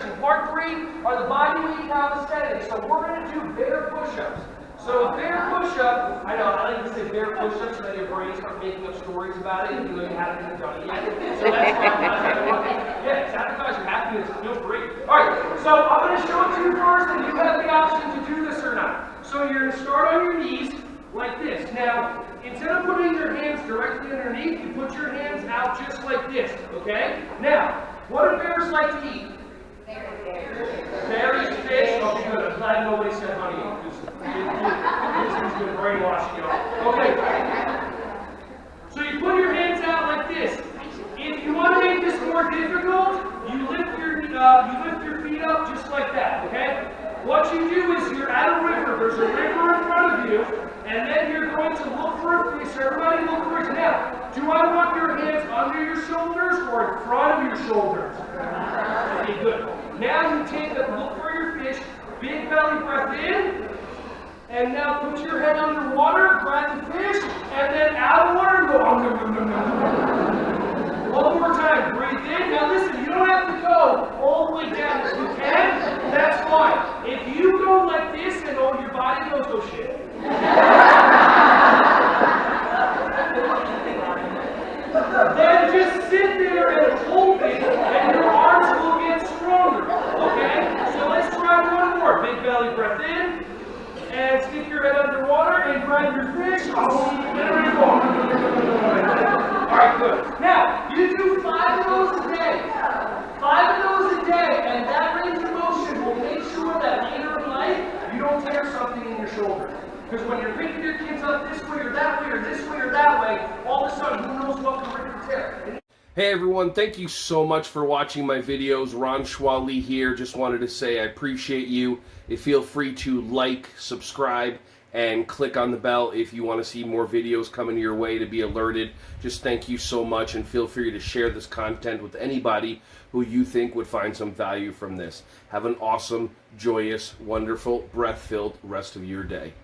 Part 3 are the body weight calisthenics. So we're going to do bear push-ups. So a bear push-up, I know, I like to say bear push-ups, so that your brain start making up stories about it, even though you haven't even done it yet. So that's fine. Yeah, sabotage your happiness, feel free. Alright, so I'm going to show it to you first, and you have the option to do this or not. So you're going to start on your knees, like this. Now, instead of putting your hands directly underneath, you put your hands out just like this, okay? Now, what do bears like to eat? Berries, fish. Oh, good. I'm glad nobody said honey. This is good brainwashing y'all. Okay. So you put your hands out like this. If you want to make this more difficult, you lift your feet up just like that. Okay. What you do is you're at a river. There's a river in front of you, and then you're going to look for a fish. Everybody look for it. Now, do I want your hands under your shoulders or in front of your shoulders? Okay, good. Now you take a look for your fish, big belly breath in, and now put your head underwater, grab the fish, and then out of water, go. One more time, breathe in. Now listen, you don't have to go all the way down. If you can, that's fine. If you go like this and all your body goes, oh shit. Then just sit there and hold it, and your arms will get stronger. Okay? So let's try one more. Big belly breath in, and stick your head underwater and grab your fish. Oh, there we go. Alright, good. Now, you do 5 of those a day. 5 of those a day, and that range of motion will make sure that later in life, you don't tear something in your shoulder. Because when you're picking your kids up this way or that way or this way or that way, all of a sudden, who knows what can rip or tear. Hey everyone, thank you so much for watching my videos. Ron Schwally here. Just wanted to say I appreciate you. Feel free to like, subscribe, and click on the bell if you want to see more videos coming your way to be alerted. Just thank you so much, and feel free to share this content with anybody who you think would find some value from this. Have an awesome, joyous, wonderful, breath-filled rest of your day.